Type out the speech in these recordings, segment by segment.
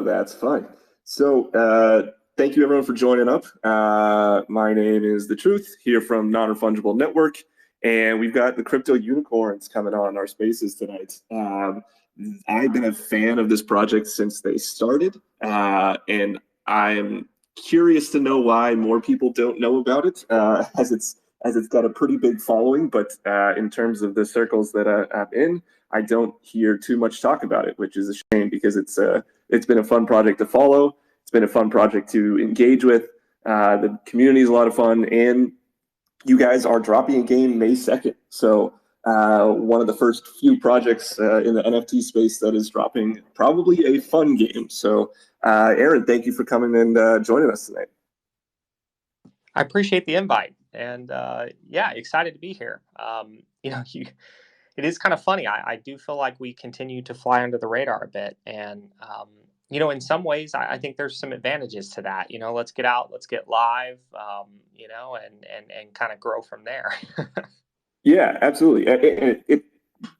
That's fine. So, thank you everyone for joining up. My name is The Truth here from Non-Refungible Network, and we've got the crypto unicorns coming on our spaces tonight. I've been a fan of this project since they started, and I'm curious to know why more people don't know about it, as it's got a pretty big following. But in terms of the circles that I'm in, I don't hear too much talk about it, which is a shame because it's been a fun project to follow. It's been a fun project to engage with. The community is a lot of fun, and you guys are dropping a game May 2nd. So one of the first few projects in the NFT space that is dropping probably a fun game. So Aron, thank you for coming and joining us tonight. I appreciate the invite, and yeah, excited to be here. It is kind of funny. I do feel like we continue to fly under the radar a bit, and in some ways, I think there's some advantages to that. Let's get out, let's get live, and kind of grow from there. Yeah, absolutely. It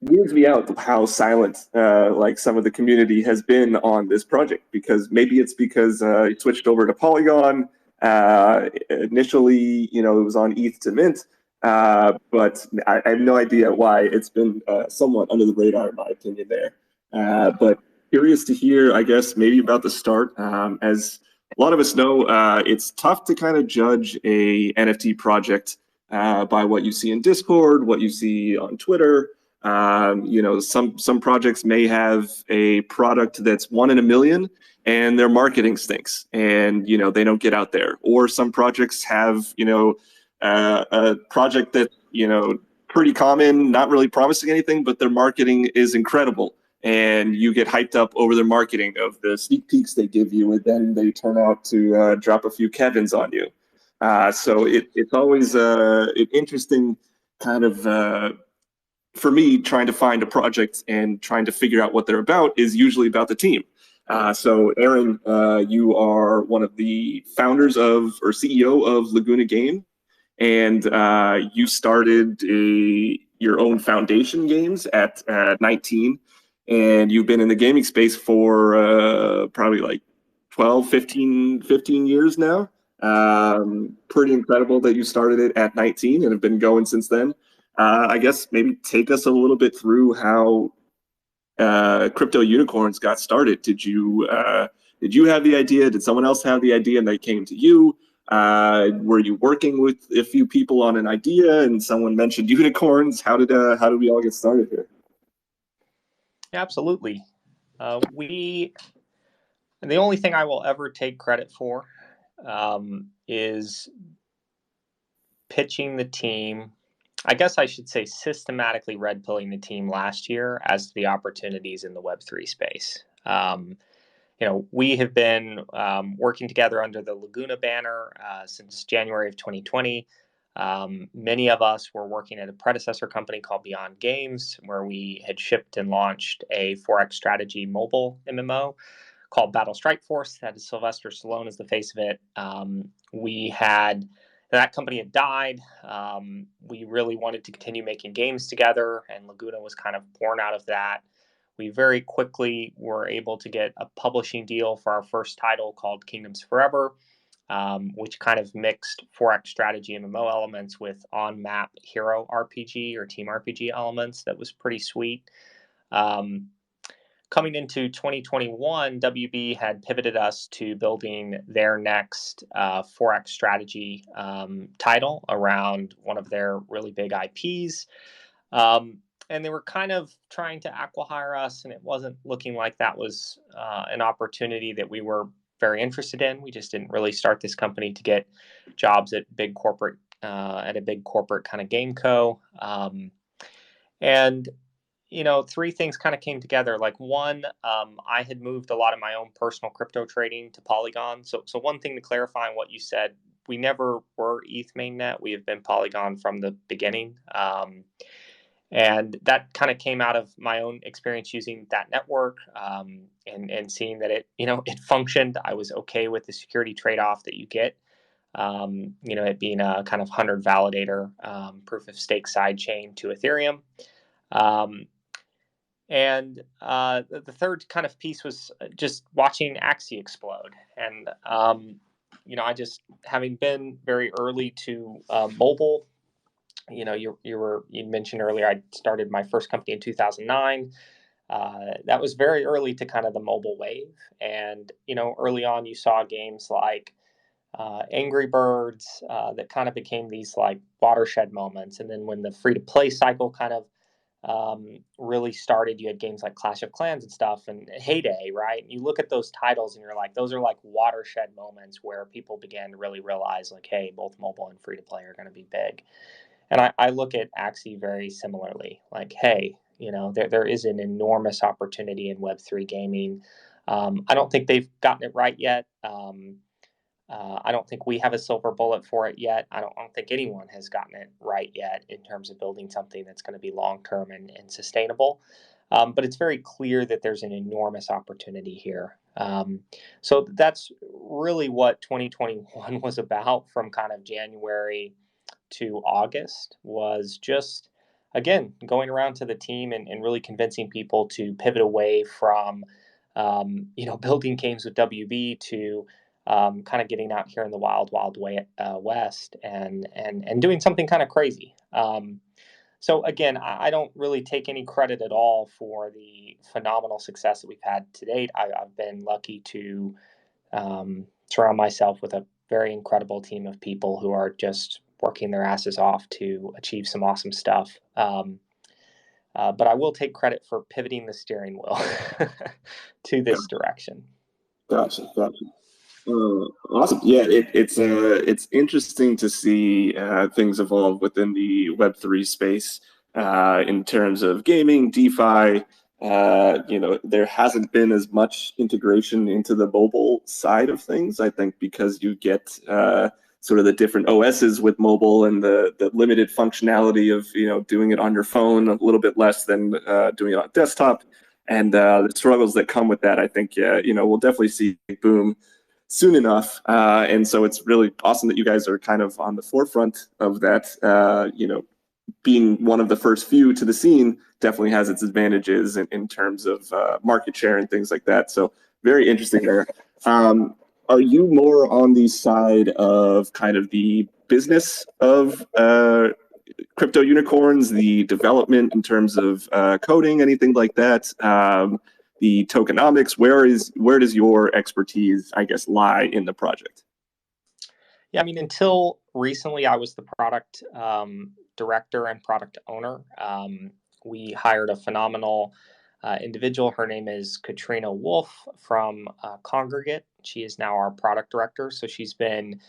weirds me out how silent like some of the community has been on this project, because maybe it's because it switched over to Polygon. Initially, it was on ETH to Mint, but I have no idea why it's been somewhat under the radar, in my opinion, there. But curious to hear, I guess, maybe about the start. As a lot of us know, it's tough to kind of judge a NFT project by what you see in Discord, what you see on Twitter. Some projects may have a product that's 1 in a million, and their marketing stinks, and they don't get out there. Or some projects have a project that pretty common, not really promising anything, but their marketing is incredible, and you get hyped up over their marketing of the sneak peeks they give you, and then they turn out to drop a few Kevins on you. So it's always an interesting kind of, for me, trying to find a project and trying to figure out what they're about is usually about the team. So Aron, you are one of the founders of, or CEO of, Laguna Game, and you started your own foundation games at 19, and you've been in the gaming space for probably like 12, 15 years now. Pretty incredible that you started it at 19 and have been going since then. I guess maybe take us a little bit through how crypto unicorns got started. Did you have the idea? Did someone else have the idea and they came to you? Were you working with a few people on an idea and someone mentioned unicorns? How did we all get started here? Absolutely. The only thing I will ever take credit for is pitching the team. I guess I should say systematically red pilling the team last year as to the opportunities in the Web3 space. We have been working together under the Laguna banner since January of 2020. Many of us were working at a predecessor company called Beyond Games, where we had shipped and launched a Forex strategy mobile MMO called Battle Strike Force. That is Sylvester Stallone as the face of it. That company had died. We really wanted to continue making games together, and Laguna was kind of born out of that. We very quickly were able to get a publishing deal for our first title called Kingdoms Forever, which kind of mixed Forex strategy MMO elements with on-map hero RPG or team RPG elements. That was pretty sweet. Coming into 2021, WB had pivoted us to building their next Forex strategy title around one of their really big IPs. And they were kind of trying to acqui-hire us, and it wasn't looking like that was an opportunity that we were very interested in. We just didn't really start this company to get jobs at a big corporate kind of game co. And three things kind of came together. Like one, I had moved a lot of my own personal crypto trading to Polygon. So one thing to clarify on what you said, we never were ETH mainnet. We have been Polygon from the beginning. And that kind of came out of my own experience using that network and seeing that it functioned. I was okay with the security trade-off that you get. It being a kind of 100 validator proof of stake side chain to Ethereum. And the third kind of piece was just watching Axie explode. And, I just, having been very early to mobile, you mentioned earlier, I started my first company in 2009. That was very early to kind of the mobile wave. And, early on you saw games like Angry Birds that kind of became these like watershed moments. And then when the free to play cycle kind of really started, you had games like Clash of Clans and stuff and Heyday, right? And you look at those titles and you're like, those are like watershed moments where people began to really realize like, hey, both mobile and free to play are going to be big. And I look at Axie very similarly, like, hey, there is an enormous opportunity in Web3 gaming. I don't think they've gotten it right yet. I don't think we have a silver bullet for it yet. I don't think anyone has gotten it right yet in terms of building something that's going to be long term and sustainable. But it's very clear that there's an enormous opportunity here. So that's really what 2021 was about from kind of January to August, was just, again, going around to the team and really convincing people to pivot away from, building games with WB to kind of getting out here in the wild west and doing something kind of crazy. So again, I don't really take any credit at all for the phenomenal success that we've had to date. I've been lucky to surround myself with a very incredible team of people who are just working their asses off to achieve some awesome stuff. But I will take credit for pivoting the steering wheel to this direction. Gotcha. Awesome. Yeah, it's interesting to see things evolve within the Web3 space in terms of gaming, DeFi. There hasn't been as much integration into the mobile side of things. I think because you get sort of the different OSs with mobile and the limited functionality of doing it on your phone a little bit less than doing it on desktop, and the struggles that come with that. I think we'll definitely see a boom soon enough. And so it's really awesome that you guys are kind of on the forefront of that. Being one of the first few to the scene definitely has its advantages in terms of market share and things like that. So very interesting there. Are you more on the side of kind of the business of crypto unicorns, the development in terms of coding, anything like that? The tokenomics, where does your expertise, I guess, lie in the project? Yeah, I mean, until recently, I was the product director and product owner. We hired a phenomenal individual. Her name is Katrina Wolf from Congregate. She is now our product director. So she's been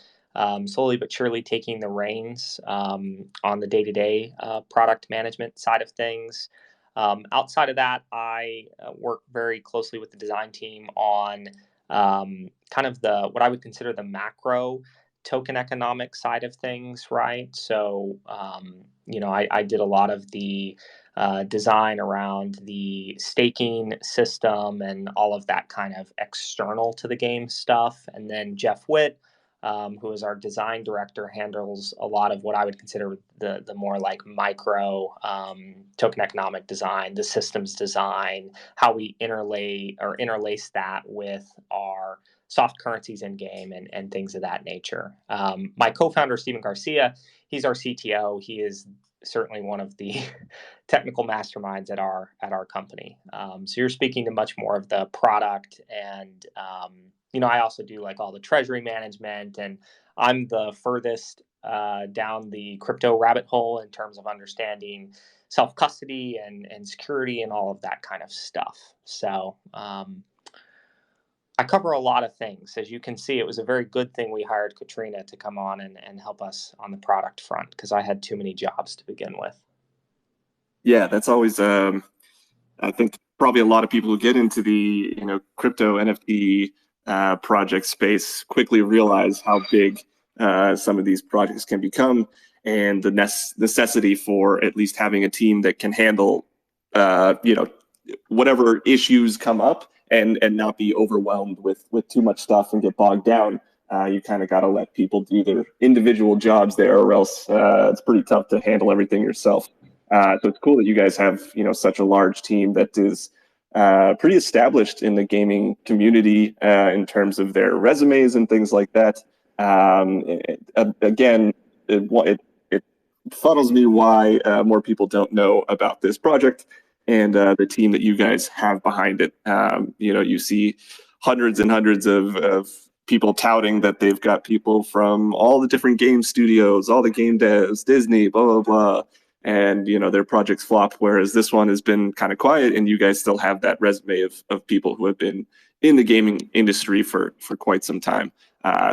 slowly but surely taking the reins on the day-to-day product management side of things. Outside of that, I work very closely with the design team on kind of what I would consider the macro token economic side of things, right? So, I did a lot of the design around the staking system and all of that kind of external to the game stuff. And then Jeff Witt, who is our design director, handles a lot of what I would consider the more like micro token economic design, the systems design, how we interlace that with our soft currencies in game and things of that nature. My co-founder, Stephen Garcia, he's our CTO. He is certainly one of the technical masterminds at our company. So you're speaking to much more of the product, and I also do like all the treasury management, and I'm the furthest down the crypto rabbit hole in terms of understanding self-custody and security and all of that kind of stuff. So I cover a lot of things. As you can see, it was a very good thing we hired Katrina to come on and help us on the product front, because I had too many jobs to begin with. Yeah, that's always I think probably a lot of people who get into the crypto NFT project space quickly realize how big some of these projects can become, and the necessity for at least having a team that can handle whatever issues come up and not be overwhelmed with too much stuff and get bogged down. You kind of got to let people do their individual jobs there, or else it's pretty tough to handle everything yourself. So it's cool that you guys have, such a large team that is pretty established in the gaming community in terms of their resumes and things like that. Again, it funnels me why more people don't know about this project and the team that you guys have behind it. You see hundreds and hundreds of people touting that they've got people from all the different game studios, all the game devs, Disney, blah, blah, blah. And, their projects flop, whereas this one has been kind of quiet and you guys still have that resume of people who have been in the gaming industry for quite some time.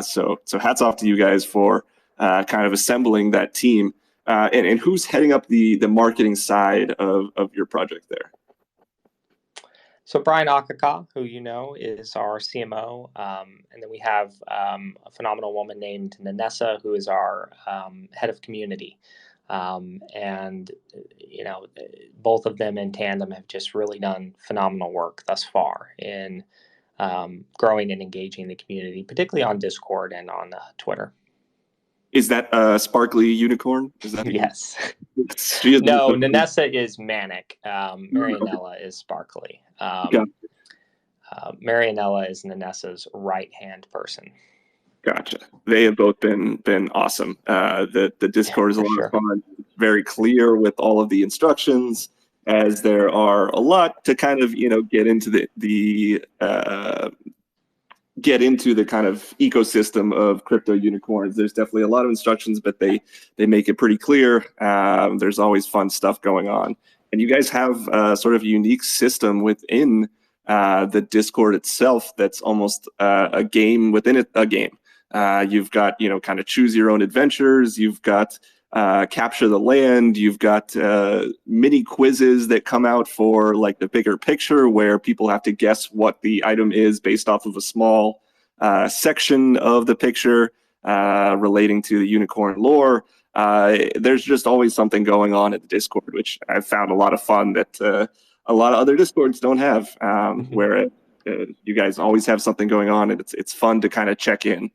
So hats off to you guys for kind of assembling that team. And who's heading up the marketing side of your project there? So Brian Akaka, who is our CMO, and then we have a phenomenal woman named Nanessa, who is our head of community. And both of them in tandem have just really done phenomenal work thus far in growing and engaging the community, particularly on Discord and on Twitter. Is that a sparkly unicorn? Is that yes? No, Nanessa is manic. Marianella is sparkly. Marianella is Nanessa's right-hand person. Gotcha. They have both been awesome. The Discord is a lot of fun, very clear with all of the instructions, as there are a lot to kind of get into the kind of ecosystem of crypto unicorns. There's definitely a lot of instructions, but they make it pretty clear. There's always fun stuff going on, and you guys have sort of a unique system within the Discord itself that's almost a game within a game. You've got kind of choose your own adventures. You've got capture the land. You've got mini quizzes that come out for like the bigger picture, where people have to guess what the item is based off of a small section of the picture relating to the unicorn lore. There's just always something going on at the Discord, which I've found a lot of fun that a lot of other Discords don't have, where you guys always have something going on, and it's fun to kind of check in.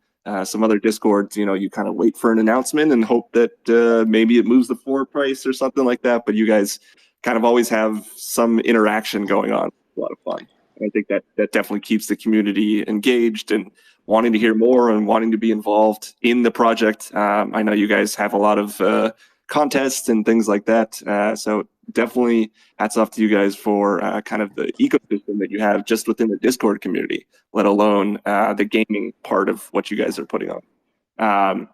Some other Discords, you kind of wait for an announcement and hope that maybe it moves the floor price or something like that. But you guys kind of always have some interaction going on. A lot of fun. And I think that definitely keeps the community engaged and wanting to hear more and wanting to be involved in the project. I know you guys have a lot of contests and things like that. So definitely hats off to you guys for kind of the ecosystem that you have just within the Discord community, let alone the gaming part of what you guys are putting on.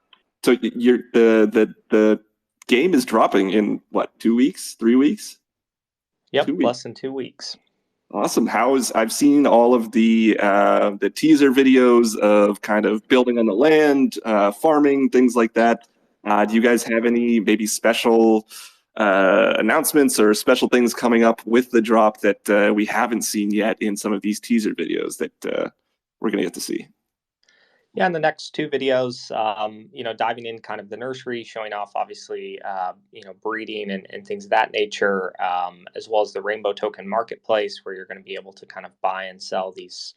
So the game is dropping in what, 2 weeks, 3 weeks? Yep, 2 weeks. Less than 2 weeks. Awesome. I've seen all of the teaser videos of kind of building on the land, farming, things like that. Do you guys have any maybe special announcements or special things coming up with the drop that we haven't seen yet in some of these teaser videos that we're going to get to see? Yeah, in the next 2 videos, diving in kind of the nursery, showing off obviously, breeding and things of that nature, as well as the Rainbow Token Marketplace, where you're going to be able to kind of buy and sell these,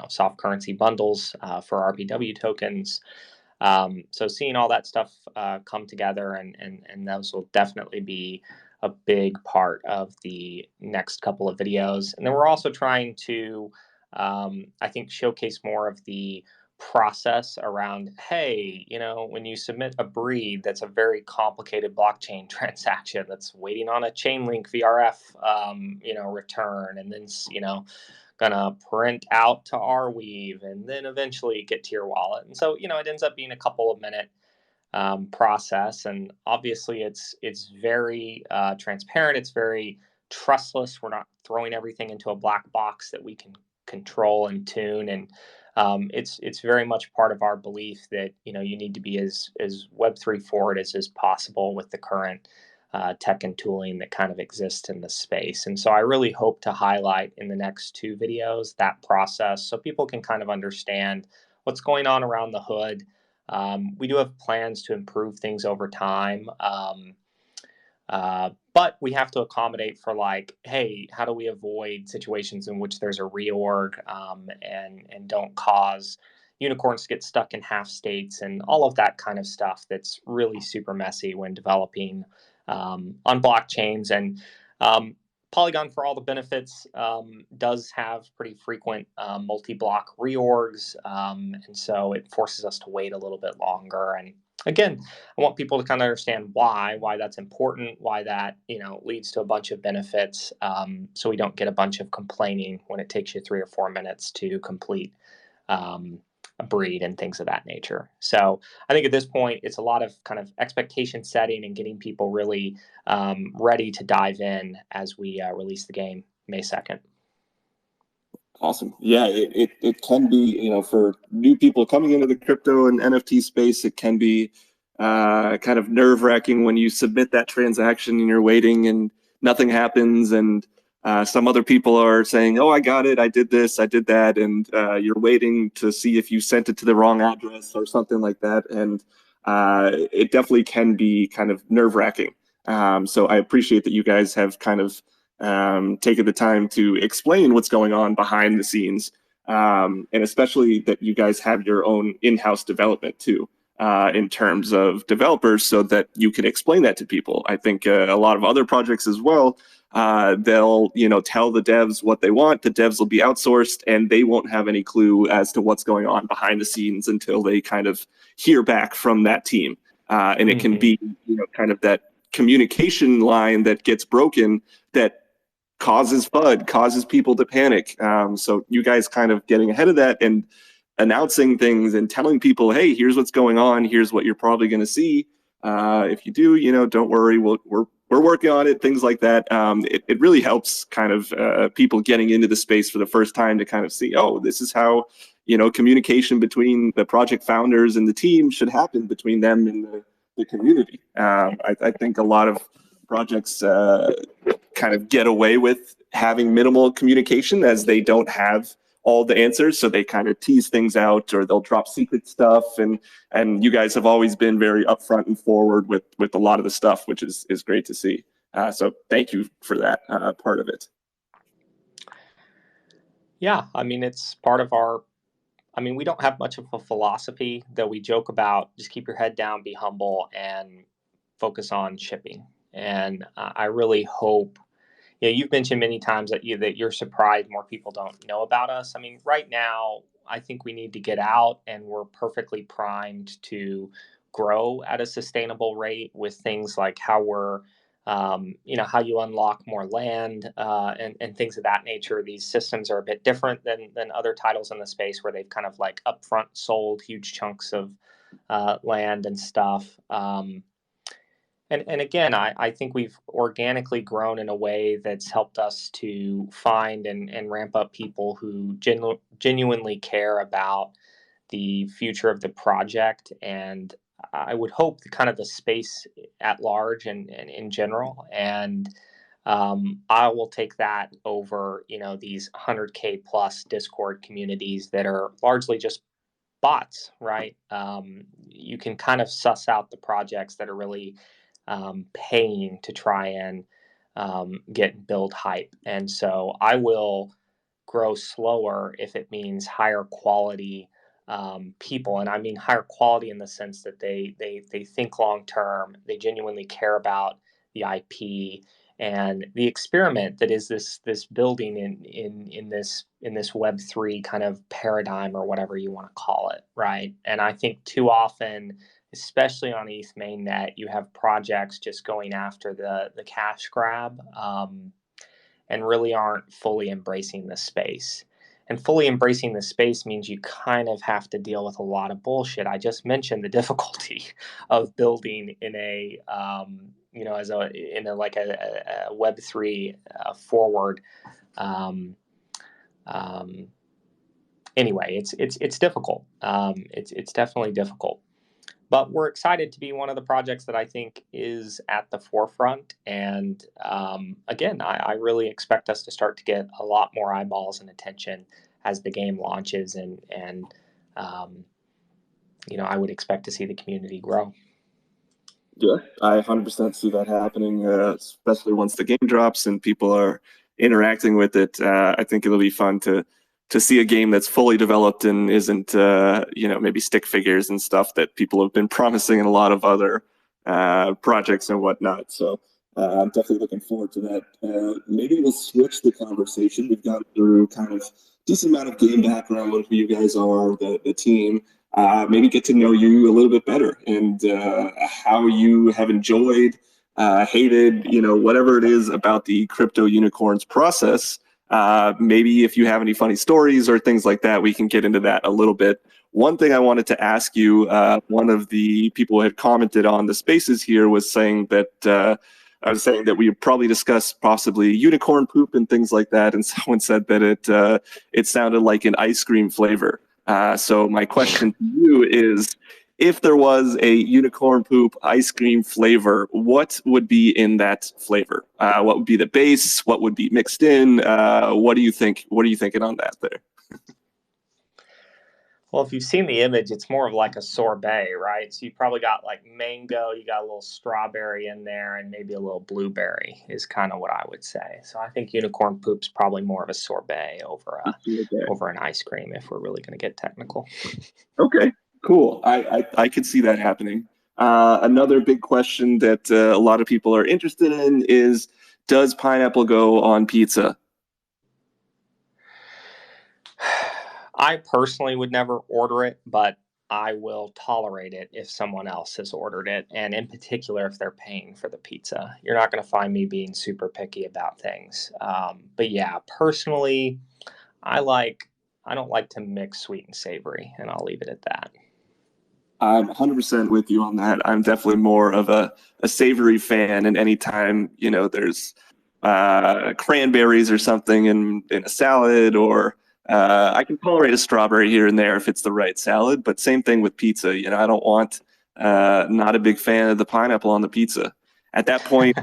soft currency bundles for RPW tokens. So seeing all that stuff come together, and those will definitely be a big part of the next couple of videos. And then we're also trying to, I think, showcase more of the process around, hey, when you submit a breed, that's a very complicated blockchain transaction that's waiting on a Chainlink VRF, return, and then, gonna print out to Arweave and then eventually get to your wallet. And so, it ends up being a couple of minute process. And obviously it's very transparent. It's very trustless. We're not throwing everything into a black box that we can control and tune. And it's very much part of our belief that, you need to be as Web3 forward as possible with the current tech and tooling that kind of exists in the space. And so I really hope to highlight in the next 2 videos that process so people can kind of understand what's going on around the hood. We do have plans to improve things over time. But we have to accommodate for hey, how do we avoid situations in which there's a reorg and don't cause unicorns to get stuck in half states and all of that kind of stuff that's really super messy when developing on blockchains. And Polygon, for all the benefits, does have pretty frequent multi-block reorgs, and so it forces us to wait a little bit longer. And again, I want people to kind of understand why that's important, why that leads to a bunch of benefits, so we don't get a bunch of complaining when it takes you 3 or 4 minutes to complete a breed and things of that nature. So I think at this point, it's a lot of kind of expectation setting and getting people really ready to dive in as we release the game May 2nd. Awesome. Yeah, it can be, for new people coming into the crypto and NFT space, it can be kind of nerve-wracking when you submit that transaction and you're waiting and nothing happens, and some other people are saying, oh, I got it, I did this, I did that, and you're waiting to see if you sent it to the wrong address or something like that, and it definitely can be kind of nerve-wracking. So I appreciate that you guys have kind of taken the time to explain what's going on behind the scenes, and especially that you guys have your own in-house development too, in terms of developers, so that you can explain that to people. I think a lot of other projects as well, they'll tell the devs what they want. The devs will be outsourced, and they won't have any clue as to what's going on behind the scenes until they kind of hear back from that team. And it can be kind of that communication line that gets broken that causes FUD, causes people to panic. So you guys kind of getting ahead of that and announcing things and telling people, hey, here's what's going on, here's what you're probably going to see. If you do, don't worry, we're working on it, things like that. It really helps kind of people getting into the space for the first time to kind of see, oh, this is how communication between the project founders and the team should happen between them and the community. I think a lot of projects kind of get away with having minimal communication, as they don't have all the answers, so they kind of tease things out, or they'll drop secret stuff, and you guys have always been very upfront and forward with a lot of the stuff, which is great to see. So thank you for that part of it. Yeah, I mean, it's part of our, we don't have much of a philosophy that we joke about. Just keep your head down, be humble, and focus on shipping. And I really hope, you've mentioned many times that you're surprised more people don't know about us. I mean, right now, I think we need to get out, and we're perfectly primed to grow at a sustainable rate with things like how we're, how you unlock more land and things of that nature. These systems are a bit different than other titles in the space, where they've kind of like upfront sold huge chunks of land and stuff. And again, I think we've organically grown in a way that's helped us to find and ramp up people who genuinely care about the future of the project. And I would hope kind of the space at large and in general. And I will take that over, these 100K plus Discord communities that are largely just bots, right? You can kind of suss out the projects that are really paying to try and get build hype. And so I will grow slower if it means higher quality people. And I mean higher quality in the sense that they think long term, they genuinely care about the IP and the experiment that is this building in this Web3 kind of paradigm, or whatever you want to call it, right? And I think too often, especially on ETH mainnet, you have projects just going after the cash grab, and really aren't fully embracing the space. And fully embracing the space means you kind of have to deal with a lot of bullshit. I just mentioned the difficulty of building in a Web3 forward. Anyway, it's difficult. It's definitely difficult. But we're excited to be one of the projects that I think is at the forefront. And again, I really expect us to start to get a lot more eyeballs and attention as the game launches. And I would expect to see the community grow. Yeah, I 100% see that happening, especially once the game drops and people are interacting with it. I think it'll be fun to see a game that's fully developed and isn't, maybe stick figures and stuff that people have been promising in a lot of other projects and whatnot. So I'm definitely looking forward to that. Maybe we'll switch the conversation. We've gone through kind of decent amount of game background, who you guys are, the team. Maybe get to know you a little bit better and how you have enjoyed, hated, whatever it is about the crypto unicorns process. Maybe if you have any funny stories or things like that, we can get into that a little bit. One thing I wanted to ask you, one of the people who had commented on the spaces here was saying that I was saying that we probably discuss possibly unicorn poop and things like that, and someone said that it sounded like an ice cream flavor. So my question to you is, if there was a unicorn poop ice cream flavor, what would be in that flavor? What would be the base? What would be mixed in? What do you think? What are you thinking on that there? Well, if you've seen the image, it's more of like a sorbet, right? So you probably got like mango, you got a little strawberry in there, and maybe a little blueberry is kind of what I would say. So I think unicorn poop's probably more of a sorbet over an ice cream if we're really going to get technical. Okay, cool. I could see that happening. Another big question that a lot of people are interested in is, does pineapple go on pizza? I personally would never order it, but I will tolerate it if someone else has ordered it, and in particular if they're paying for the pizza. You're not going to find me being super picky about things. But yeah, personally, I like I don't like to mix sweet and savory, and I'll leave it at that. I'm 100% with you on that. I'm definitely more of a savory fan, and anytime, there's cranberries or something in a salad, or I can tolerate a strawberry here and there if it's the right salad, but same thing with pizza. I don't want, not a big fan of the pineapple on the pizza. At that point,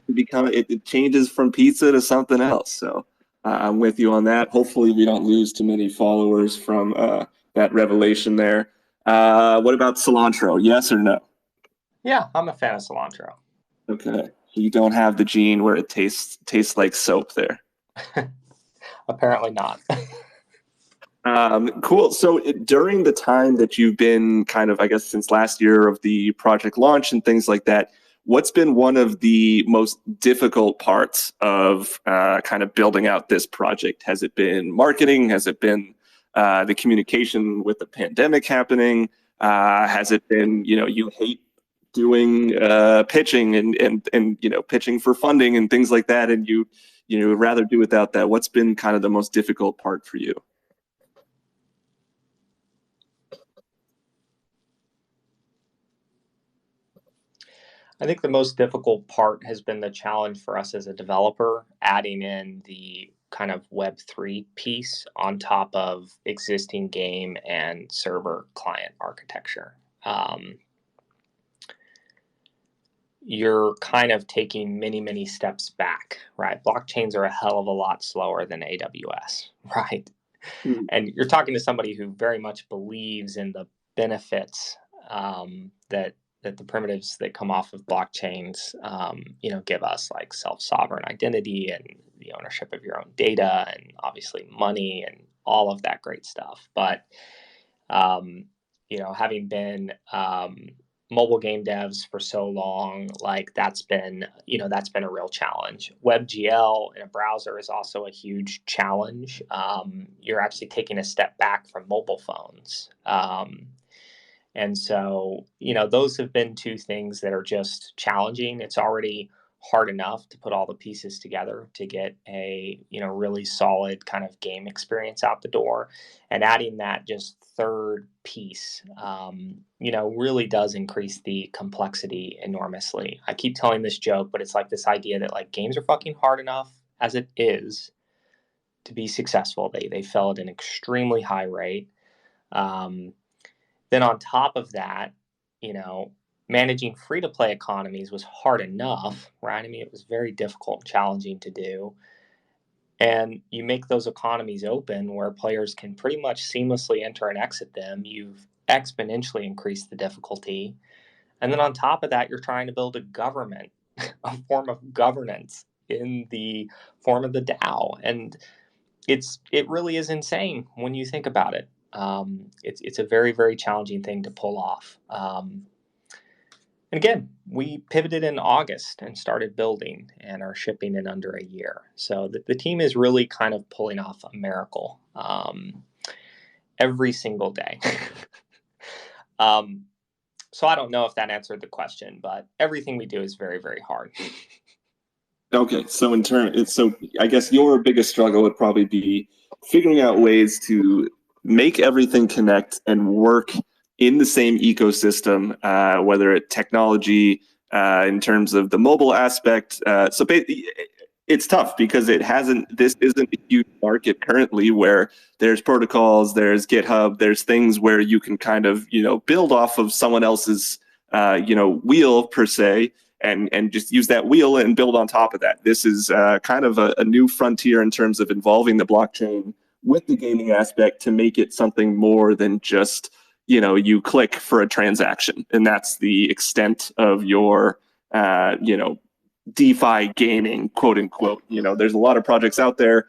it changes from pizza to something else. So I'm with you on that. Hopefully, we don't lose too many followers from that revelation there. What about cilantro? Yes or no? Yeah, I'm a fan of cilantro. Okay. So you don't have the gene where it tastes like soap there. Apparently not. Cool. So during the time that you've been kind of, I guess, since last year of the project launch and things like that, what's been one of the most difficult parts of kind of building out this project? Has it been marketing? Has it been the communication with the pandemic happening? Has it been, you hate doing pitching and pitching for funding and things like that, and you would rather do without that? What's been kind of the most difficult part for you? I think the most difficult part has been the challenge for us as a developer, adding in the kind of Web3 piece on top of existing game and server client architecture. You're kind of taking many, many steps back, right? Blockchains are a hell of a lot slower than AWS, right? Hmm. And you're talking to somebody who very much believes in the benefits that the primitives that come off of blockchains, give us, like self-sovereign identity and the ownership of your own data, and obviously money and all of that great stuff. But having been mobile game devs for so long, like that's been a real challenge. WebGL in a browser is also a huge challenge. You're actually taking a step back from mobile phones. And so, those have been two things that are just challenging. It's already hard enough to put all the pieces together to get a, really solid kind of game experience out the door. And adding that just third piece, really does increase the complexity enormously. I keep telling this joke, but it's like this idea that like games are fucking hard enough as it is to be successful. They fail at an extremely high rate. Um, then on top of that, managing free to play economies was hard enough, right? I mean, it was very difficult and challenging to do. And you make those economies open where players can pretty much seamlessly enter and exit them. You've exponentially increased the difficulty. And then on top of that, you're trying to build a government, a form of governance in the form of the DAO. And it really is insane when you think about it. It's a very, very challenging thing to pull off. And again, we pivoted in August and started building and are shipping in under a year. So the team is really kind of pulling off a miracle every single day. So I don't know if that answered the question, but everything we do is very, very hard. Okay, so I guess your biggest struggle would probably be figuring out ways to make everything connect and work in the same ecosystem, whether it's technology, in terms of the mobile aspect. It's tough because this isn't a huge market currently where there's protocols, there's GitHub, there's things where you can kind of, build off of someone else's, wheel per se, and just use that wheel and build on top of that. This is kind of a new frontier in terms of involving the blockchain with the gaming aspect to make it something more than just, you click for a transaction. And that's the extent of your, DeFi gaming, quote unquote. There's a lot of projects out there,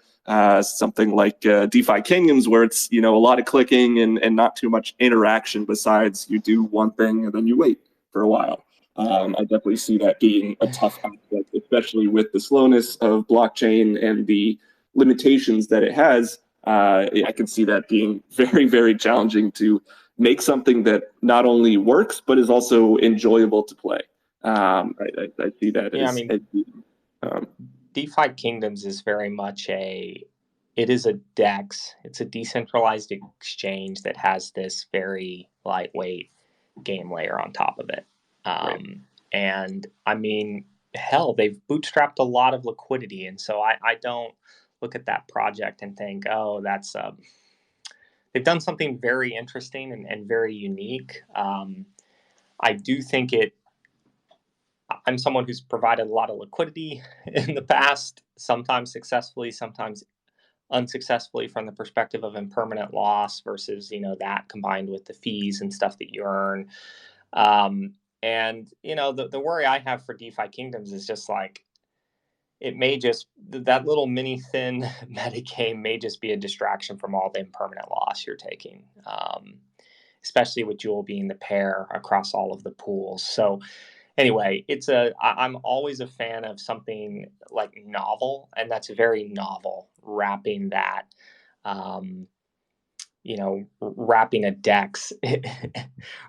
something like DeFi Kingdoms, where it's, a lot of clicking and not too much interaction besides you do one thing and then you wait for a while. I definitely see that being a tough aspect, especially with the slowness of blockchain and the limitations that it has. I can see that being very, very challenging to make something that not only works, but is also enjoyable to play. I see that Yeah, DeFi Kingdoms is very much it is a DEX. It's a decentralized exchange that has this very lightweight game layer on top of it. Right. And hell, they've bootstrapped a lot of liquidity. And so I don't look at that project and think, oh, that's, they've done something very interesting and very unique. I do think I'm someone who's provided a lot of liquidity in the past, sometimes successfully, sometimes unsuccessfully from the perspective of impermanent loss versus, that combined with the fees and stuff that you earn. And the worry I have for DeFi Kingdoms is just like it may just that little mini thin meta game may just be a distraction from all the impermanent loss you're taking, especially with Jewel being the pair across all of the pools. So anyway, I'm always a fan of something like novel, and that's very novel, wrapping that. Wrapping a DEX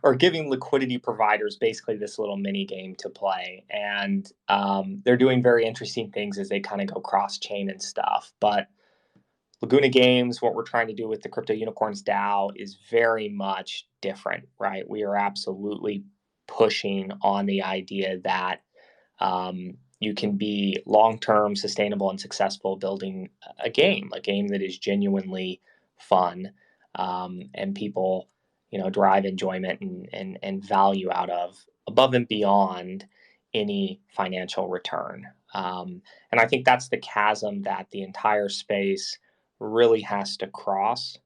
or giving liquidity providers basically this little mini game to play. And they're doing very interesting things as they kind of go cross chain and stuff. But Laguna Games, what we're trying to do with the Crypto Unicorns DAO is very much different, right? We are absolutely pushing on the idea that you can be long-term, sustainable, and successful building a game that is genuinely fun, and people, derive enjoyment and value out of above and beyond any financial return. And I think that's the chasm that the entire space really has to cross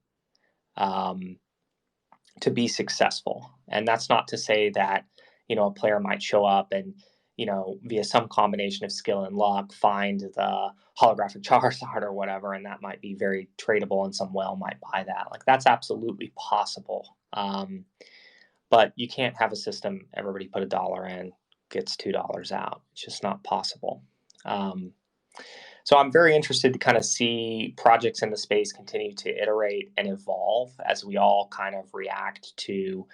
to be successful. And that's not to say that, a player might show up and, via some combination of skill and luck, find the holographic Charizard or whatever, and that might be very tradable and some whale might buy that. Like that's absolutely possible. But you can't have a system, everybody put $1 in, gets $2 out. It's just not possible. So I'm very interested to kind of see projects in the space continue to iterate and evolve as we all kind of react to,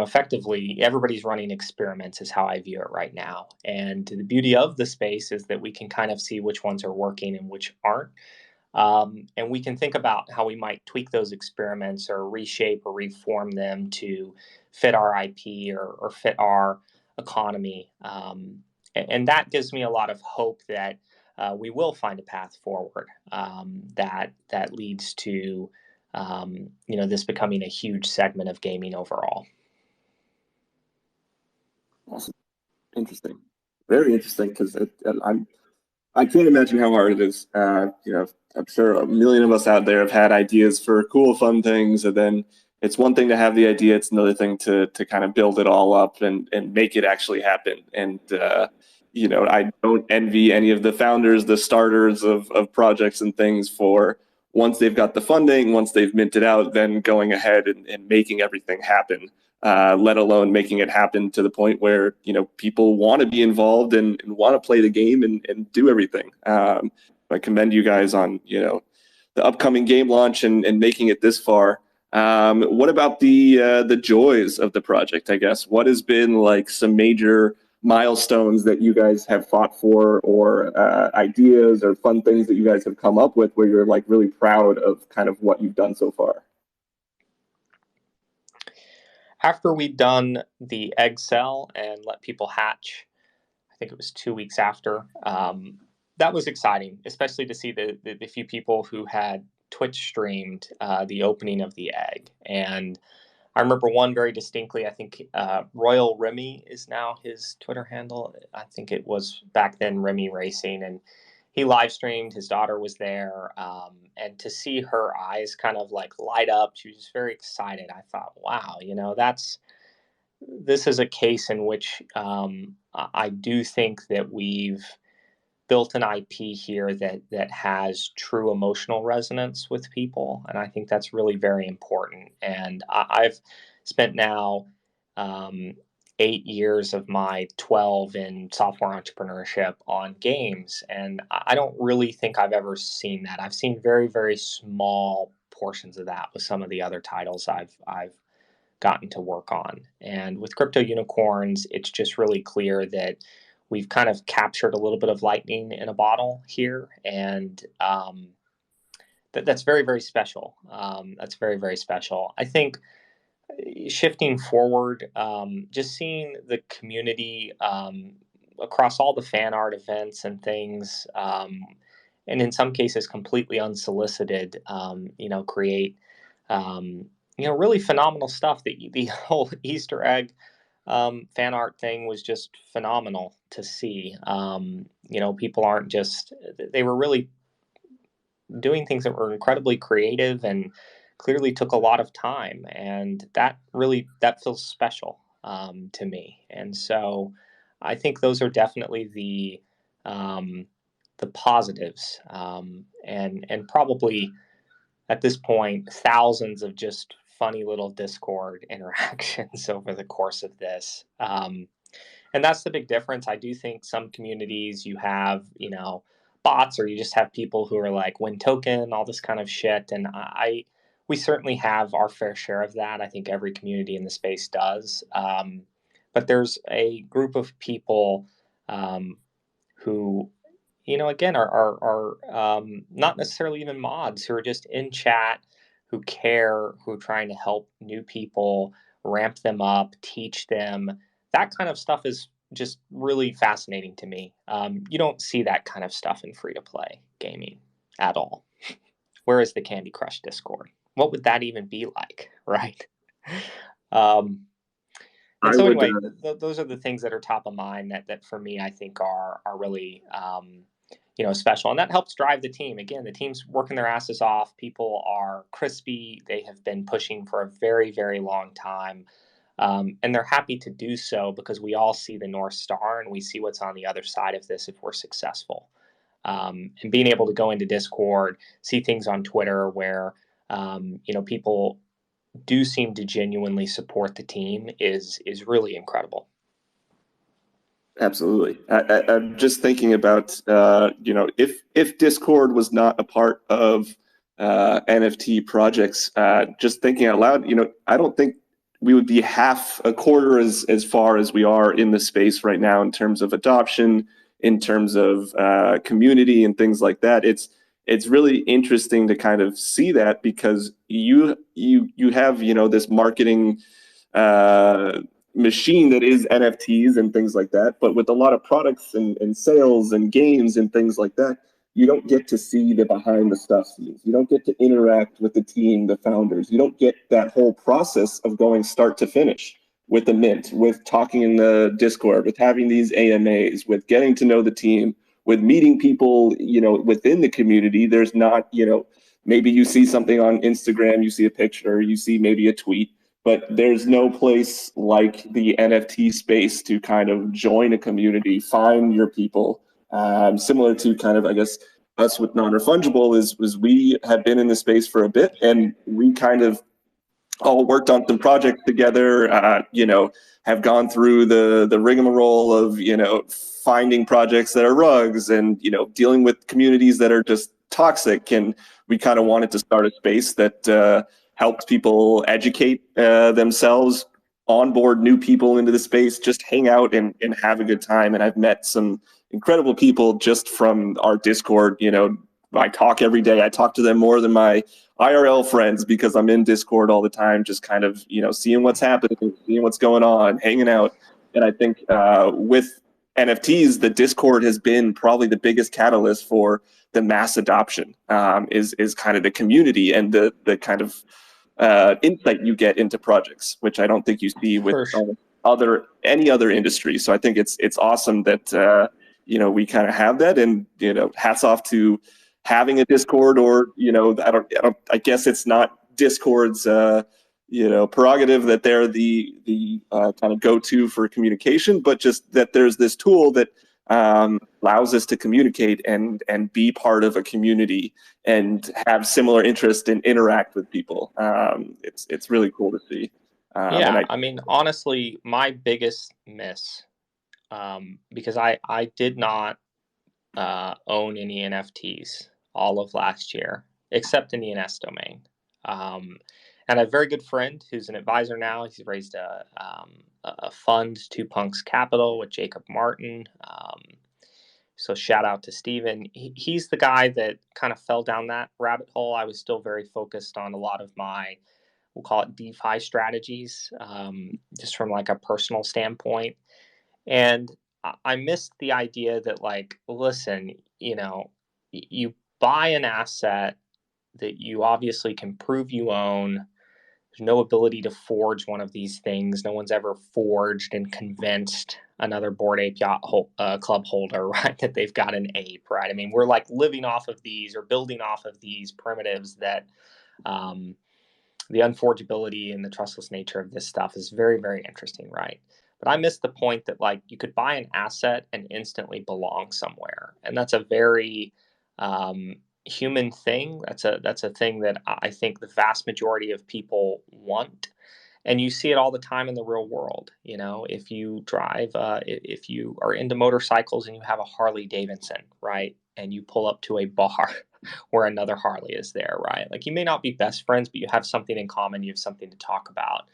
effectively everybody's running experiments is how I view it right now. And the beauty of the space is that we can kind of see which ones are working and which aren't. And we can think about how we might tweak those experiments or reshape or reform them to fit our IP or fit our economy. And that gives me a lot of hope that we will find a path forward that leads to this becoming a huge segment of gaming overall. Awesome. Interesting. Very interesting, because I can't imagine how hard it is. I'm sure a million of us out there have had ideas for cool, fun things, and then it's one thing to have the idea, it's another thing to kind of build it all up and make it actually happen. And I don't envy any of the founders, the starters of projects and things for once they've got the funding, once they've minted out, then going ahead and making everything happen. let alone making it happen to the point where, people want to be involved and want to play the game and do everything. I commend you guys on, the upcoming game launch and making it this far. What about the joys of the project, I guess? What has been like some major milestones that you guys have fought for, or ideas or fun things that you guys have come up with where you're like really proud of kind of what you've done so far? After we'd done the egg cell and let people hatch, I think it was 2 weeks after, that was exciting, especially to see the few people who had Twitch streamed the opening of the egg. And I remember one very distinctly. I think Royal Remy is now his Twitter handle. I think it was back then Remy Racing, and he live streamed. His daughter was there, and to see her eyes kind of like light up, she was just very excited. I thought, wow, this is a case in which I do think that we've built an IP here that has true emotional resonance with people, and I think that's really very important. And I've spent now 8 years of my 12 in software entrepreneurship on games, and I don't really think I've ever seen that. I've seen very, very small portions of that with some of the other titles I've gotten to work on. And with Crypto Unicorns, it's just really clear that we've kind of captured a little bit of lightning in a bottle here, and that's very, very special. That's very, very special. I think shifting forward, just seeing the community across all the fan art events and things, and in some cases completely unsolicited, create really phenomenal stuff. The whole Easter egg fan art thing was just phenomenal to see. People aren't just, they were really doing things that were incredibly creative and clearly took a lot of time. And that feels special to me. And so I think those are definitely the positives, and probably at this point, thousands of just funny little Discord interactions over the course of this. And that's the big difference. I do think some communities you have, bots, or you just have people who are like win token, all this kind of shit. And we certainly have our fair share of that. I think every community in the space does. But there's a group of people who, again, are not necessarily even mods, who are just in chat, who care, who are trying to help new people, ramp them up, teach them. That kind of stuff is just really fascinating to me. You don't see that kind of stuff in free-to-play gaming at all. Where is the Candy Crush Discord? What would that even be like, right? And so anyway, those are the things that are top of mind that for me, I think are really special, and that helps drive the team. Again, the team's working their asses off. People are crispy. They have been pushing for a very, very long time, and they're happy to do so because we all see the North Star and we see what's on the other side of this if we're successful. And being able to go into Discord, see things on Twitter where people do seem to genuinely support the team is really incredible. Absolutely. I'm just thinking about, if Discord was not a part of NFT projects, just thinking out loud, I don't think we would be a quarter as far as we are in the space right now in terms of adoption, in terms of community and things like that. It's really interesting to kind of see that, because you have, this marketing machine that is NFTs and things like that, but with a lot of products and sales and games and things like that, you don't get to see the behind the stuff scenes. You don't get to interact with the team, the founders. You don't get that whole process of going start to finish with the mint, with talking in the Discord, with having these AMAs, with getting to know the team, with meeting people, within the community. There's not, maybe you see something on Instagram, you see a picture, you see maybe a tweet, but there's no place like the NFT space to kind of join a community, find your people. Similar to kind of, I guess, us with Non-Refungible is we have been in the space for a bit, and we kind of all worked on some projects together, have gone through the rigmarole of, finding projects that are rugs and, dealing with communities that are just toxic. And we kind of wanted to start a space that helps people educate themselves, onboard new people into the space, just hang out and have a good time. And I've met some incredible people just from our Discord. I talk every day. I talk to them more than my IRL friends because I'm in Discord all the time, just kind of, seeing what's happening, seeing what's going on, hanging out. And I think with NFTs, the Discord has been probably the biggest catalyst for the mass adoption, is kind of the community and the kind of insight you get into projects, which I don't think you see with any other industry. So I think it's awesome that we kind of have that, and hats off to having a Discord, or I guess it's not Discord's prerogative that they're the kind of go-to for communication, but just that there's this tool that allows us to communicate and be part of a community and have similar interest and interact with people. It's really cool to see. I mean, honestly, my biggest miss, because I did not own any NFTs all of last year, except in the ENS domain. And I have a very good friend who's an advisor now. He's raised a fund, Two Punks Capital, with Jacob Martin. So shout out to Steven. He's the guy that kind of fell down that rabbit hole. I was still very focused on a lot of my, we'll call it DeFi strategies, just from like a personal standpoint. And I missed the idea that, like, listen, you buy an asset that you obviously can prove you own. There's no ability to forge one of these things. No one's ever forged and convinced another Bored Ape Yacht Club holder, right, that they've got an ape, right? I mean, we're like living off of these or building off of these primitives that the unforgeability and the trustless nature of this stuff is very, very interesting, right? But I missed the point that, like, you could buy an asset and instantly belong somewhere, and that's a very human thing. That's a thing that I think the vast majority of people want, and you see it all the time in the real world. If you drive, if you are into motorcycles and you have a Harley Davidson, right, and you pull up to a bar where another Harley is there, right? Like, you may not be best friends, but you have something in common. You have something to talk about.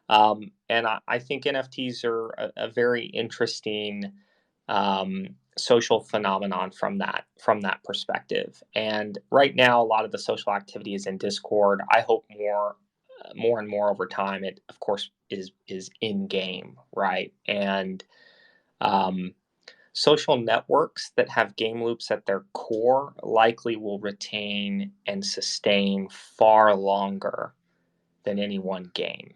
And I think NFTs are a very interesting social phenomenon from that perspective. And right now, a lot of the social activity is in Discord. I hope more and more over time, it of course is in game, right? And social networks that have game loops at their core likely will retain and sustain far longer than any one game.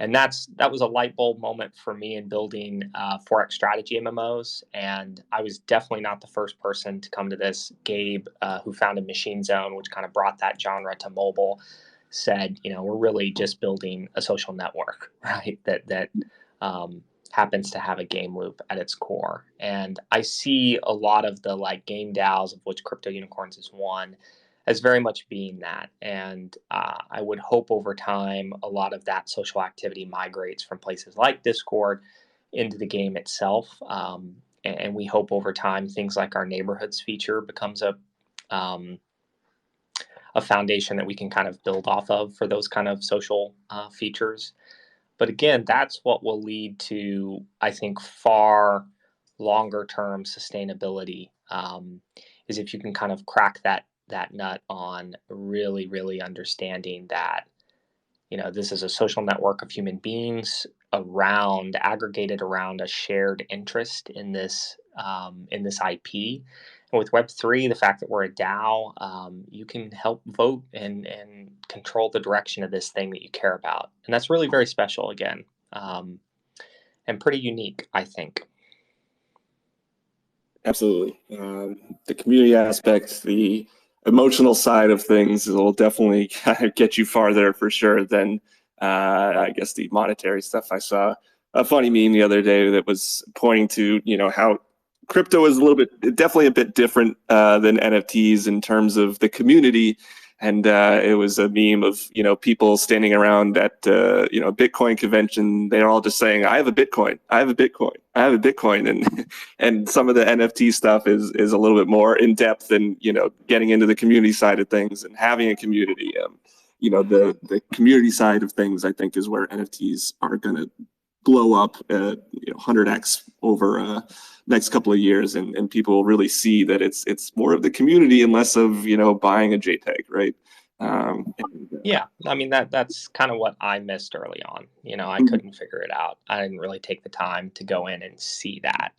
And that was a light bulb moment for me in building Forex strategy MMOs. And I was definitely not the first person to come to this. Gabe, who founded Machine Zone, which kind of brought that genre to mobile, said, we're really just building a social network, right? That happens to have a game loop at its core. And I see a lot of the like game DAOs, of which Crypto Unicorns is one, as very much being that. And I would hope over time a lot of that social activity migrates from places like Discord into the game itself. And we hope over time things like our neighborhoods feature becomes a foundation that we can kind of build off of for those kind of social features. But again, that's what will lead to, I think, far longer term sustainability, is if you can kind of crack that nut on really, really understanding that, this is a social network of human beings aggregated around a shared interest in this IP. And with Web3, the fact that we're a DAO, you can help vote and control the direction of this thing that you care about. And that's really very special, again, and pretty unique, I think. Absolutely. The community aspect, the emotional side of things will definitely kind of get you farther for sure than, I guess, the monetary stuff. I saw a funny meme the other day that was pointing to, how crypto is definitely a bit different than NFTs in terms of the community And it was a meme of, people standing around at, a Bitcoin convention. They're all just saying, I have a Bitcoin, I have a Bitcoin, I have a Bitcoin. And some of the NFT stuff is a little bit more in depth and, getting into the community side of things and having a community. The community side of things, I think, is where NFTs are going to blow up 100x over next couple of years, and people will really see that it's more of the community and less of buying a JPEG, right? Yeah, I mean that's kind of what I missed early on. I couldn't figure it out. I didn't really take the time to go in and see that.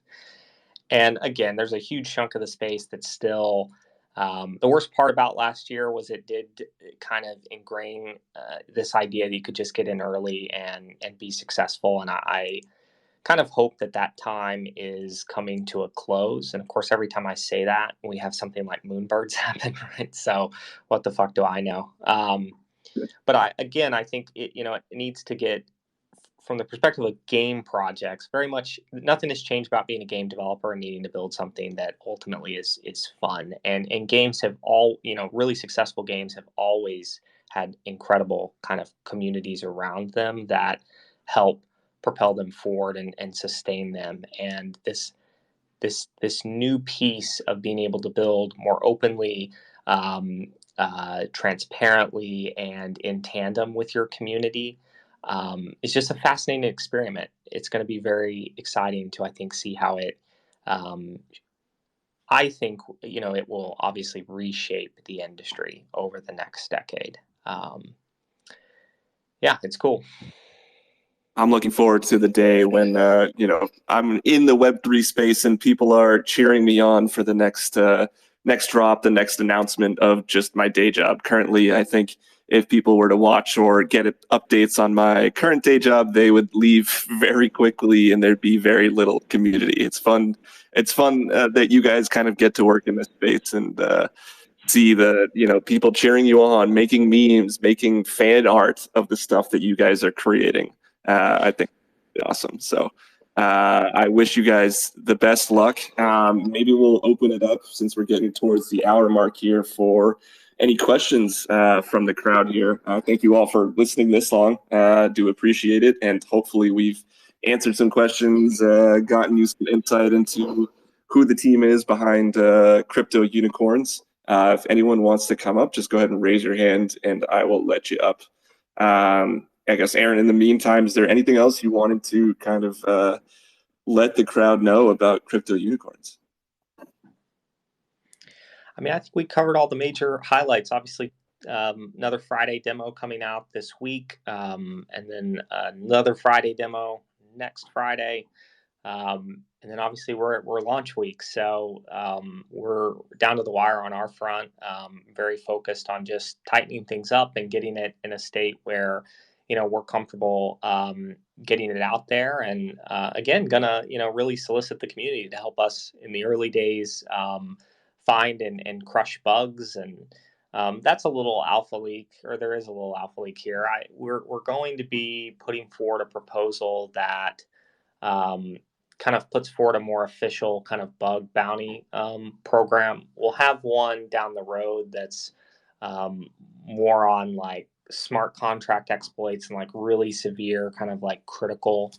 And again, there's a huge chunk of the space that's still. The worst part about last year was it did kind of ingrain this idea that you could just get in early and be successful. And I kind of hope that time is coming to a close. And of course, every time I say that, we have something like moonbirds happen, right? So what the fuck do I know? But I think it needs to get, from the perspective of game projects, very much nothing has changed about being a game developer and needing to build something that ultimately is fun. And games have really successful games have always had incredible kind of communities around them that help propel them forward and sustain them. And this new piece of being able to build more openly, transparently, and in tandem with your community, it's just a fascinating experiment. It's going to be very exciting to, I think, see how it. I think it will obviously reshape the industry over the next decade. Yeah, it's cool. I'm looking forward to the day when I'm in the Web3 space and people are cheering me on for the next drop, the next announcement of just my day job. Currently, I think if people were to watch or get updates on my current day job, they would leave very quickly and there'd be very little community. It's fun. It's fun that you guys kind of get to work in this space and see the people cheering you on, making memes, making fan art of the stuff that you guys are creating. I think it's awesome. So I wish you guys the best luck. Maybe we'll open it up, since we're getting towards the hour mark here, for any questions from the crowd here. Thank you all for listening this long. Do appreciate it. And hopefully we've answered some questions, gotten you some insight into who the team is behind Crypto Unicorns. If anyone wants to come up, just go ahead and raise your hand and I will let you up. I guess, Aron, in the meantime, is there anything else you wanted to kind of let the crowd know about Crypto Unicorns? I mean, I think we covered all the major highlights. Obviously, another Friday demo coming out this week, and then another Friday demo next Friday. And then obviously we're launch week, so we're down to the wire on our front. Very focused on just tightening things up and getting it in a state where we're comfortable getting it out there. And again, gonna really solicit the community to help us in the early days find and crush bugs. And that's a little alpha leak, or there is a little alpha leak here. We're going to be putting forward a proposal that kind of puts forward a more official kind of bug bounty program. We'll have one down the road that's more on like smart contract exploits and like really severe kind of like critical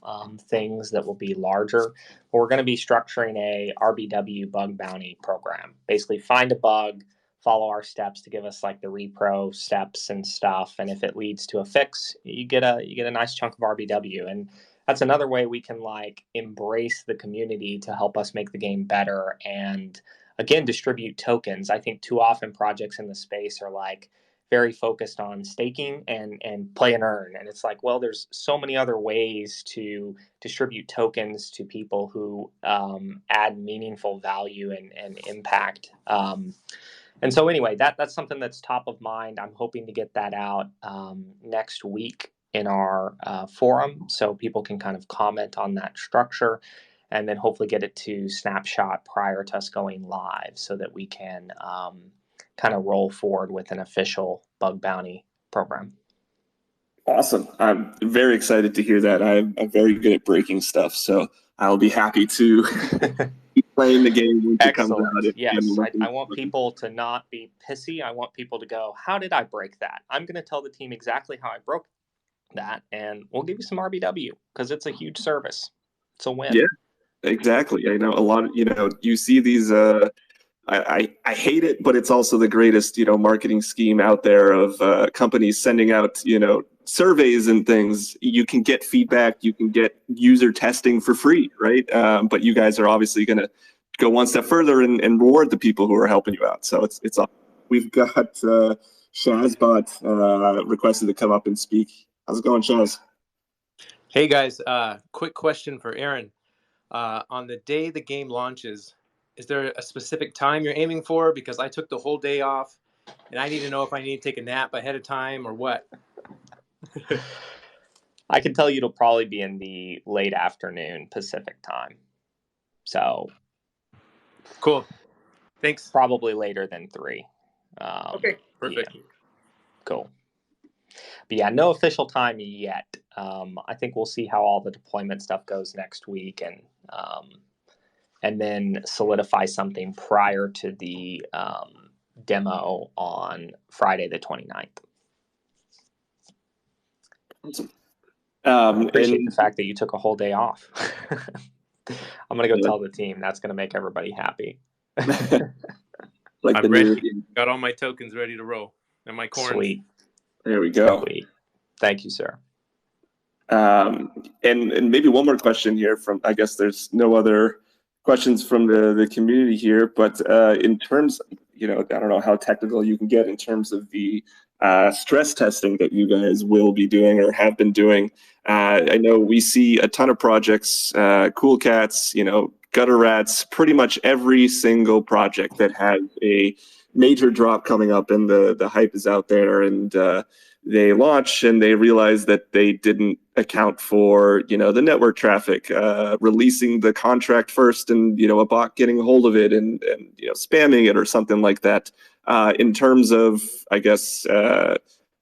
things that will be larger. But we're going to be structuring a RBW bug bounty program. Basically find a bug, follow our steps to give us like the repro steps and stuff. And if it leads to a fix, you get a nice chunk of RBW. And that's another way we can like embrace the community to help us make the game better and again distribute tokens. I think too often projects in the space are like very focused on staking and play and earn, and it's like, well, there's so many other ways to distribute tokens to people who add meaningful value and impact. And so anyway, that's something that's top of mind. I'm hoping to get that out next week in our forum, so people can kind of comment on that structure, and then hopefully get it to Snapshot prior to us going live, so that we can kind of roll forward with an official bug bounty program. Awesome. I'm very excited to hear that. I'm very good at breaking stuff, so I'll be happy to keep playing the game once it comes Excellent. out. Yes, I want people to not be pissy. I want people to go, how did I break that? I'm going to tell the team exactly how I broke that, and we'll give you some RBW because it's a huge service. It's a win. Yeah, exactly. I know a lot of, you see these I hate it, but it's also the greatest, marketing scheme out there of companies sending out, surveys and things. You can get feedback, you can get user testing for free, right? But you guys are obviously going to go one step further and reward the people who are helping you out. So it's we've got Shazbot requested to come up and speak. How's it going, Shaz? Hey guys, quick question for Aaron. On the day the game launches, is there a specific time you're aiming for? Because I took the whole day off, and I need to know if I need to take a nap ahead of time or what. I can tell you it'll probably be in the late afternoon Pacific time. So cool. Thanks. Probably later than 3. Okay, perfect. Yeah. Cool. But yeah, no official time yet. I think we'll see how all the deployment stuff goes next week, and then solidify something prior to the demo on Friday the 29th. Awesome. Appreciate the fact that you took a whole day off. I'm going to go tell the team. That's going to make everybody happy. Like I'm ready. Got all my tokens ready to roll and my corns. Sweet. There we go. Sweet. Thank you, sir. And maybe one more question here from, I guess there's no other questions from the community here, but in terms, I don't know how technical you can get in terms of the stress testing that you guys will be doing or have been doing. I know we see a ton of projects, Cool Cats, Gutter Rats, pretty much every single project that has a major drop coming up and the hype is out there, and they launch and they realize that they didn't account for, the network traffic, releasing the contract first and, a bot getting a hold of it and spamming it or something like that. In terms of, I guess,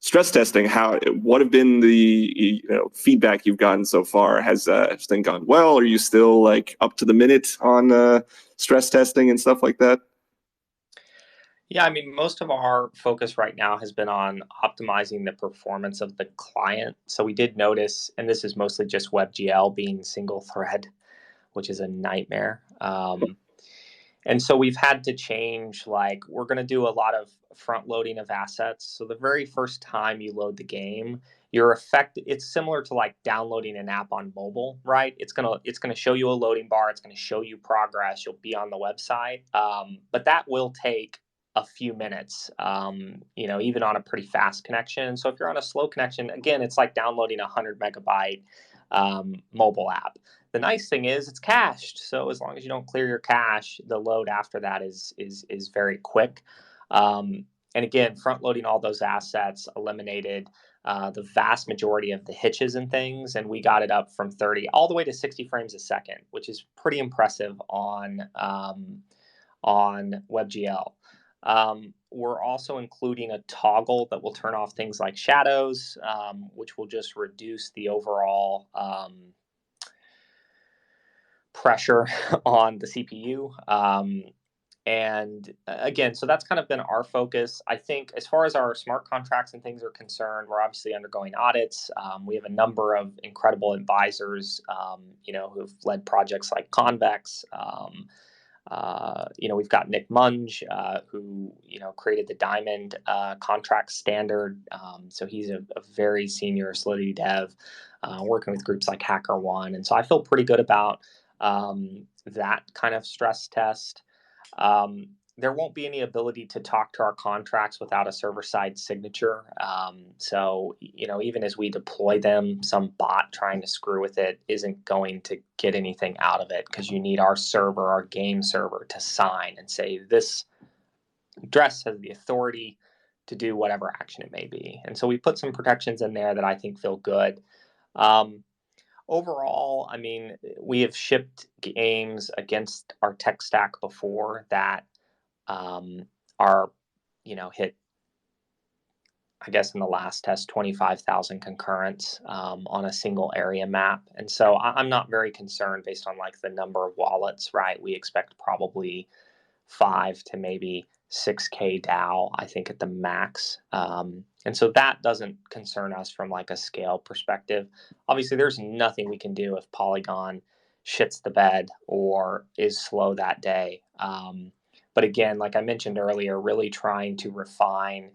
stress testing, what have been the feedback you've gotten so far? Has everything gone well? Are you still like up to the minute on stress testing and stuff like that? Yeah, I mean, most of our focus right now has been on optimizing the performance of the client. So we did notice, and this is mostly just WebGL being single thread, which is a nightmare. And so we've had to change, we're going to do a lot of front loading of assets. So the very first time you load the game, it's similar to like downloading an app on mobile, right? It's gonna show you a loading bar. It's going to show you progress. You'll be on the website. But that will take a few minutes, even on a pretty fast connection. So if you're on a slow connection, again, it's like downloading a 100 megabyte mobile app. The nice thing is it's cached, so as long as you don't clear your cache, the load after that is very quick. And again, front loading all those assets eliminated the vast majority of the hitches and things, and we got it up from 30 all the way to 60 frames a second, which is pretty impressive on WebGL. We're also including a toggle that will turn off things like shadows, which will just reduce the overall pressure on the CPU. And again, so that's kind of been our focus. I think as far as our smart contracts and things are concerned, we're obviously undergoing audits. We have a number of incredible advisors, who've led projects like Convex. We've got Nick Munge, who, created the Diamond contract standard. So he's a very senior Solidity dev, working with groups like HackerOne. And so I feel pretty good about that kind of stress test. There won't be any ability to talk to our contracts without a server-side signature. So, even as we deploy them, some bot trying to screw with it isn't going to get anything out of it, because you need our server, our game server, to sign and say this address has the authority to do whatever action it may be. And so we put some protections in there that I think feel good. Overall, I mean, we have shipped games against our tech stack before that are, hit I guess in the last test, 25,000 concurrents on a single area map. And so I'm not very concerned based on like the number of wallets, right? We expect probably 5 to maybe 6K DAO, I think, at the max. And so that doesn't concern us from like a scale perspective. Obviously, there's nothing we can do if Polygon shits the bed or is slow that day. But again, like I mentioned earlier, really trying to refine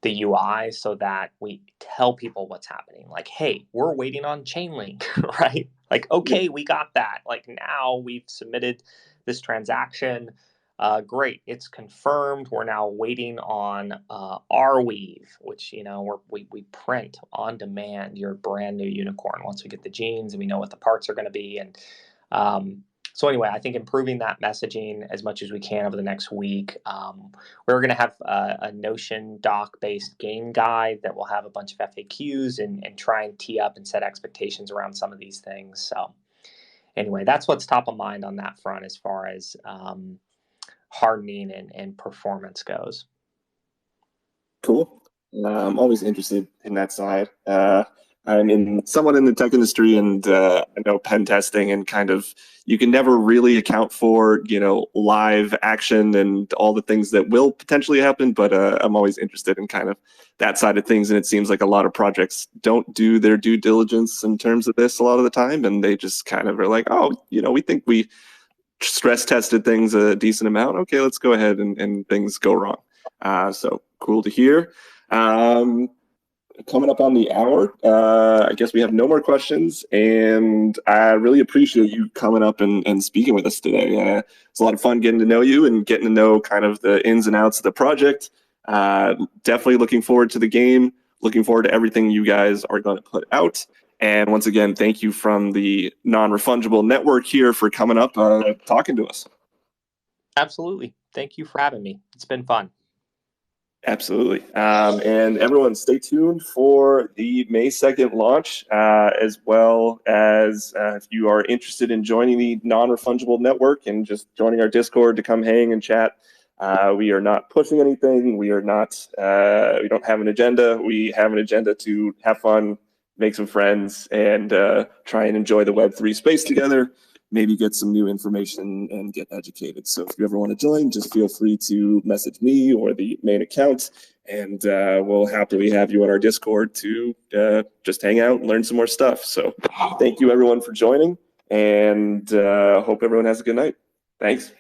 the UI so that we tell people what's happening. Like, hey, we're waiting on Chainlink, right? Like, okay, we got that. Like now we've submitted this transaction. Great, it's confirmed. We're now waiting on Arweave, which we print on demand your brand new unicorn once we get the genes and we know what the parts are going to be. And so anyway, I think improving that messaging as much as we can over the next week. We're going to have a Notion doc-based game guide that will have a bunch of FAQs and try and tee up and set expectations around some of these things. So anyway, that's what's top of mind on that front as far as hardening and performance goes. Cool. I'm always interested in that side. I'm somewhat in the tech industry, and I know pen testing and kind of you can never really account for live action and all the things that will potentially happen. But I'm always interested in kind of that side of things, and it seems like a lot of projects don't do their due diligence in terms of this a lot of the time, and they just kind of are like, oh, we think we stress tested things a decent amount. Okay, let's go ahead and things go wrong. So cool to hear. Coming up on the hour, I guess we have no more questions, and I really appreciate you coming up and speaking with us today. It's a lot of fun getting to know you and getting to know kind of the ins and outs of the project. Definitely looking forward to the game, looking forward to everything you guys are going to put out. And once again, thank you from the Non-Refungible Network here for coming up, talking to us. Absolutely. Thank you for having me. It's been fun. Absolutely. And everyone, stay tuned for the May 2nd launch, as well as if you are interested in joining the Non-Refungible Network and just joining our Discord to come hang and chat. We are not pushing anything. We are not. We don't have an agenda. We have an agenda to have fun, make some friends, and try and enjoy the Web3 space together. Maybe get some new information and get educated. So if you ever want to join, just feel free to message me or the main account, and we'll happily have you on our Discord to just hang out and learn some more stuff. So thank you everyone for joining, and hope everyone has a good night. Thanks.